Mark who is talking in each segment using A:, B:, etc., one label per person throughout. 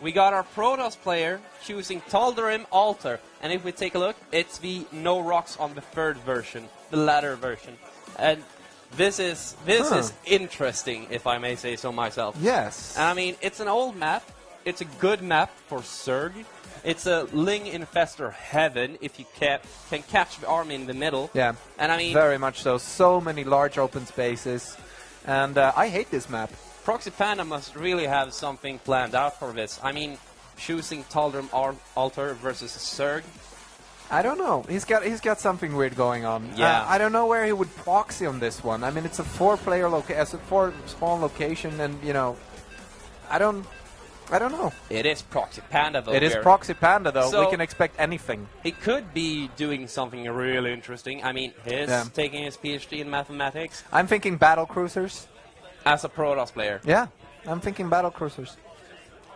A: We got our Protoss player choosing Tal'Darim Altar, and if we take a look, it's the no rocks on the third version, the latter version, and this is interesting, if I may say so myself.
B: Yes.
A: And I mean, it's an old map. It's a good map for Zerg. It's a Ling Infestor heaven if you can catch the army in the middle.
B: Yeah.
A: And I mean,
B: very much so. So many large open spaces, and I hate this map.
A: ProxyPanda must really have something planned out for this. I mean, choosing Tal'Darim Altar versus Zerg.
B: I don't know. He's got something weird going on.
A: Yeah.
B: I don't know where he would proxy on this one. I mean, it's a 4-player location, a 4-spawn location, and you know, I don't know.
A: It is ProxyPanda though.
B: It is ProxyPanda though.
A: So
B: we can expect anything.
A: He could be doing something really interesting. I mean, he's taking his PhD in mathematics.
B: I'm thinking battle cruisers.
A: As a Protoss player.
B: Yeah, I'm thinking battle cruisers.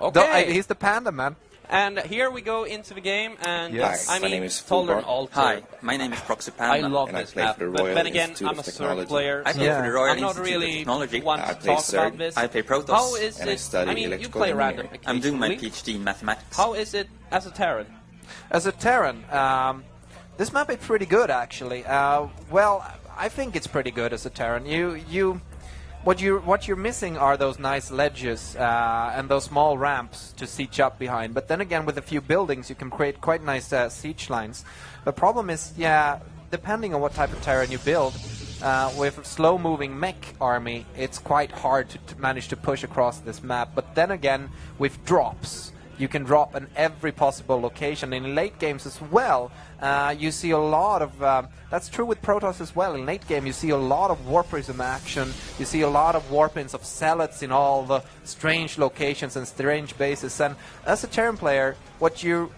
A: Okay.
B: He's the panda, man.
A: And here we go into the game, and
B: yes.
A: I mean,
C: my name is
A: Tal'Darim Altar.
C: Hi, my name is ProxyPanda.
A: I love
C: and
A: this
C: I play
A: map,
C: for the
A: but
C: Royal
A: then again,
C: Institute
A: I'm a
C: of
A: Zerg
C: Technology.
A: player,
C: I
A: so
C: play for the Royal
A: I'm not
C: Institute
A: really
C: of Technology.
A: one
C: I
A: to
C: play
A: talk
C: Zerg.
A: about this.
C: I play Protoss.
A: How is
C: and I
A: it?
C: study
A: I mean, you
C: electrical
A: play
C: engineering.
A: random.
C: I'm doing my
A: occasionally.
C: PhD in mathematics.
A: How is it as a Terran?
B: As a Terran, this map is pretty good actually. Well, I think it's pretty good as a Terran. What you're missing are those nice ledges and those small ramps to siege up behind. But then again, with a few buildings, you can create quite nice siege lines. The problem is, depending on what type of Terran you build, with a slow-moving mech army, it's quite hard to manage to push across this map. But then again, with drops, you can drop in every possible location. In late games as well, you see a lot of... that's true with Protoss as well. In late game, you see a lot of Warp Prism action. You see a lot of warp-ins of Zealots in all the strange locations and strange bases. And as a Terran player, what you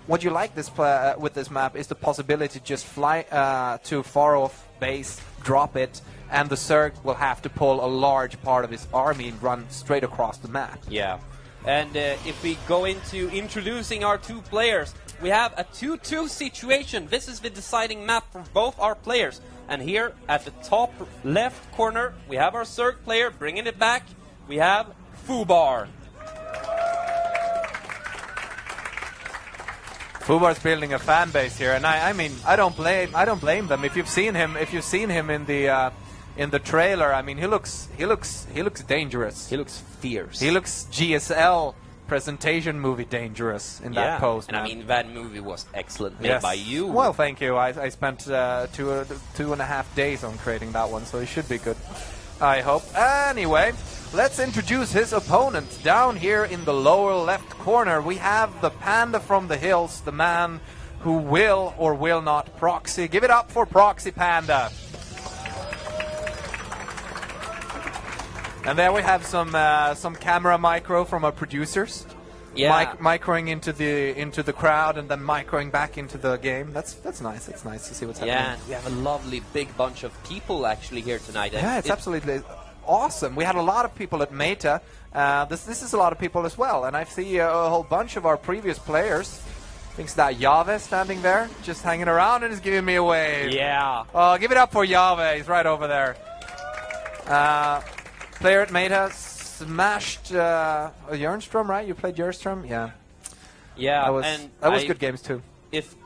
B: like with this map is the possibility to just fly to far-off base, drop it, and the Zerg will have to pull a large part of his army and run straight across the map.
A: Yeah. And if we go into introducing our two players, we have a 2-2 situation. This is the deciding map for both our players. And here at the top left corner, we have our Zerg player bringing it back. We have FuBaR.
B: FuBaR's building a fan base here, and I mean, I don't blame them. If you've seen him in the trailer, I mean, he looks dangerous.
A: He looks fierce.
B: He looks GSL presentation movie dangerous in that pose.
A: And
B: man.
A: I mean, that movie was excellent, made by you.
B: Well, thank you. I spent 2.5 days on creating that one, so it should be good, I hope. Anyway, let's introduce his opponent. Down here in the lower left corner, we have the Panda from the hills, the man who will or will not proxy. Give it up for ProxyPanda. And there we have some camera micro from our producers.
A: Yeah.
B: Microing into the crowd and then microing back into the game. That's nice. It's nice to see what's happening.
A: Yeah, we have a lovely big bunch of people actually here tonight.
B: Yeah, it's absolutely awesome. We had a lot of people at Meta. This is a lot of people as well. And I see a whole bunch of our previous players. I think it's that Yave standing there, just hanging around and is giving me a wave.
A: Yeah.
B: Oh, give it up for Yave. He's right over there. Player at Meta smashed Jernstrom, right? You played Jernstrom? Yeah.
A: Yeah,
B: that was good games too.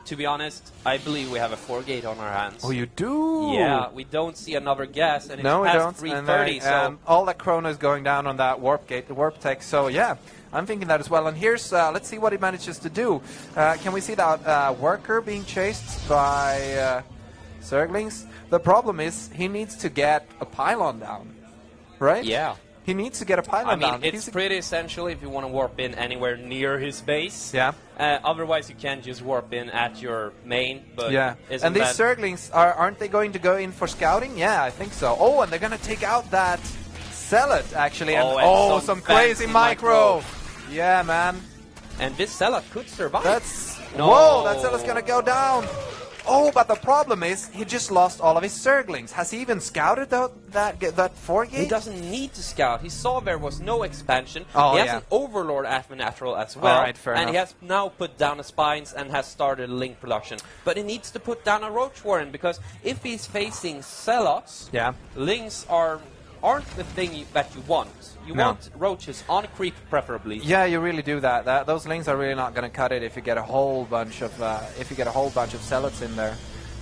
A: To be honest, I believe we have a 4-gate on our hands.
B: Oh, you do?
A: Yeah, we don't see another gas, and it's
B: no,
A: past
B: we don't.
A: 3:30, so...
B: all that chrono is going down on that warp gate, the warp tech, so yeah, I'm thinking that as well. And here's, let's see what he manages to do. Can we see that worker being chased by Zerglings? The problem is, he needs to get a pylon down. Right?
A: Yeah.
B: He needs to get a pylon down.
A: I mean, it's pretty essential if you want to warp in anywhere near his base.
B: Yeah.
A: Otherwise, you can just warp in at your main. But
B: yeah. And these Zerglings, aren't they going to go in for scouting? Yeah, I think so. Oh, and they're going to take out that Zealot, actually. And some crazy micro. Yeah, man.
A: And this Zealot could survive.
B: Whoa, that Zealot's going to go down. Oh, but the problem is, he just lost all of his Zerglings. Has he even scouted that 4-gate?
A: He doesn't need to scout. He saw there was no expansion.
B: Oh,
A: he has an Overlord Natural as well.
B: All right, fair enough.
A: He has now put down a Spines and has started Link production. But he needs to put down a Roach Warren, because if he's facing Zealots, Lings are aren't the thing that you want. You want roaches on creep, preferably.
B: Yeah, you really do that. Those lings are really not going to cut it if you get a whole bunch of zealots in there.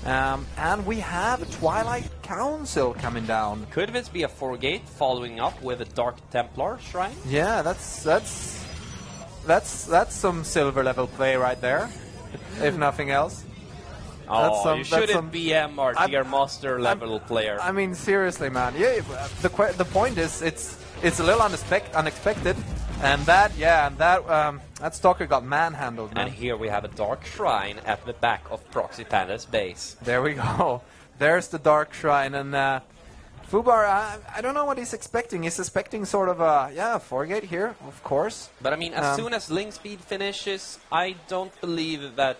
B: And we have a Twilight Council coming down.
A: Could this be a 4-gate following up with a Dark Templar shrine?
B: Yeah, that's some silver level play right there, if nothing else.
A: Oh, you shouldn't BM our tier master level player.
B: I mean, seriously, man. Yeah, the point is, it's a little unexpected, and that stalker got manhandled, man.
A: And here we have a Dark Shrine at the back of ProxyPanda's base.
B: There we go. There's the Dark Shrine, and FuBaR, I don't know what he's expecting. He's expecting sort of a 4-gate here, of course.
A: But I mean, as soon as link speed finishes, I don't believe that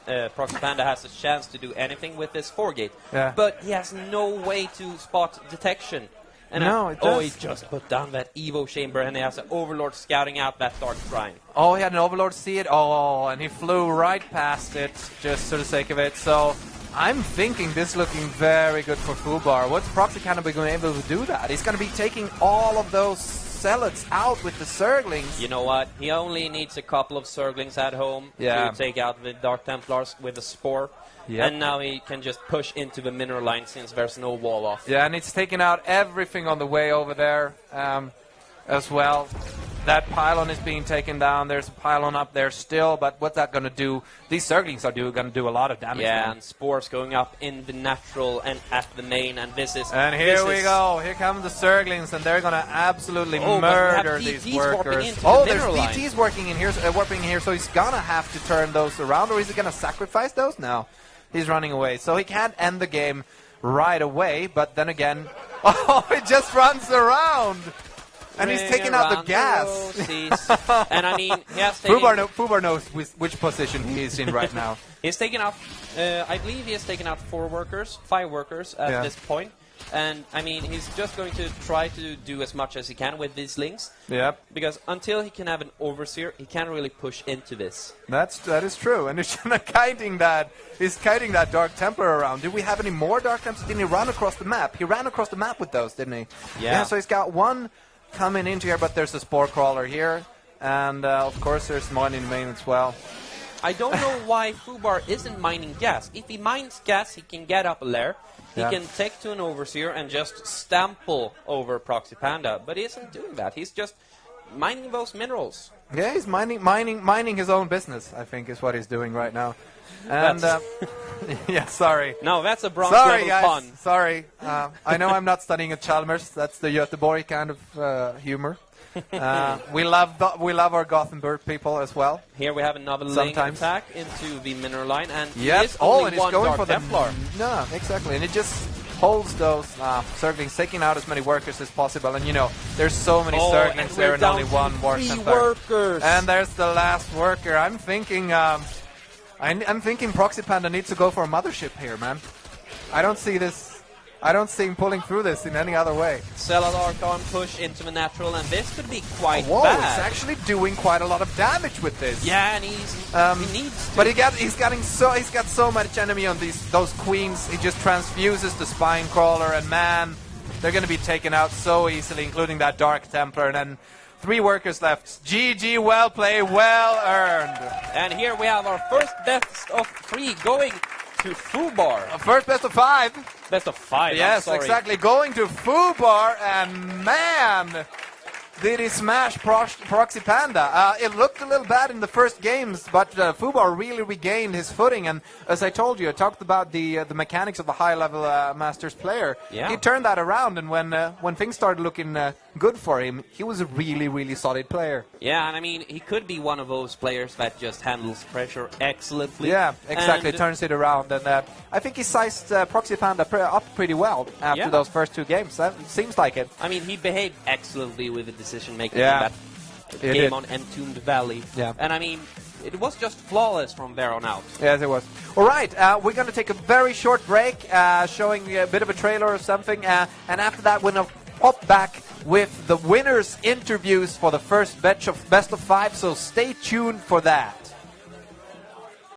A: ProxyPanda has a chance to do anything with this 4-gate.
B: Yeah.
A: But he has no way to spot detection. And he just put down that Evo chamber, and he has an Overlord scouting out that Dark Shrine.
B: Oh, he had an Overlord see it? Oh, and he flew right past it, just for the sake of it. So I'm thinking this looking very good for FuBaR. What's ProxyPanda going to be able to do that? He's going to be taking all of those zealots out with the Zerglings.
A: You know what? He only needs a couple of Zerglings at home to take out the Dark Templars with a Spore. Yep. And now he can just push into the mineral line since there's no wall off.
B: Yeah, and it's taking out everything on the way over there as well. That pylon is being taken down. There's a pylon up there still, but what's that going to do? These Zerglings are going to do a lot of damage.
A: Yeah,
B: now.
A: And Spores going up in the natural and at the main, and this is...
B: And here we go. Here come the Zerglings, and they're going to absolutely murder these workers. Oh, there's DTs working in here, warping in here, so he's going to have to turn those around, or is he going to sacrifice those? No. He's running away, so he can't end the game right away, but then again... Oh, he just runs around! And he's taking out the gas.
A: And I mean, he has taken...
B: FuBaR knows which position he is in right now.
A: He's taken out, I believe he has taken out 5 workers at this point. And I mean, he's just going to try to do as much as he can with these links.
B: Yep.
A: Because until he can have an Overseer, he can't really push into this.
B: That is true. And he's kiting that Dark Templar around. Did we have any more Dark Templars? Didn't he run across the map? He ran across the map with those, didn't he? Yeah. So he's got one coming into here, but there's a Spore Crawler here. And of course there's one in main as well.
A: I don't know why FuBaR isn't mining gas. If he mines gas, he can get up a lair. He can take to an Overseer and just stample over ProxyPanda, but he isn't doing that. He's just mining those minerals.
B: Yeah, he's mining his own business, I think, is what he's doing right now. And yeah, sorry.
A: No, that's a bronze level pun.
B: Sorry, I know I'm not studying at Chalmers. That's the Göteborg kind of humor. We love our Gothenburg people as well.
A: Here we have another link attack into the mineral line, and
B: and it's going for Templar. No, exactly, and it just holds those Zerglings, taking out as many workers as possible. And you know, there's so many Zerglings there, and only one War Templar. And there's the last worker. I'm thinking, I'm thinking ProxyPanda needs to go for a mothership here, man. I don't see him pulling through this in any other way.
A: Zealot Archon push into the natural, and this could be quite bad.
B: He's actually doing quite a lot of damage with this.
A: Yeah, and he needs to.
B: But he's got so much enemy on those queens. He just transfuses the Spine Crawler, and man, they're going to be taken out so easily, including that Dark Templar. And then 3 workers left. GG, well played, well earned.
A: And here we have our first best of 3 going to FuBaR.
B: First best of 5.
A: Best of 5.
B: Yes, exactly. Going to FuBaR, and man, did he smash ProxyPanda. It looked a little bad in the first games, but FuBaR really regained his footing. And as I told you, I talked about the mechanics of a high-level Masters player.
A: Yeah.
B: He turned that around, and when things started looking good for him, he was a really, really solid player.
A: Yeah, and I mean, he could be one of those players that just handles pressure excellently.
B: Yeah, exactly. Turns it around, and I think he sized ProxyPanda up pretty well after those first 2 games. That seems like it.
A: I mean, he behaved excellently with the decision-making in that game on Entombed Valley.
B: Yeah.
A: And I mean, it was just flawless from there on out.
B: Yes, it was. All right, we're going to take a very short break, showing a bit of a trailer or something, and after that we're going to pop back with the winners' interviews for the first best of 5, so stay tuned for that.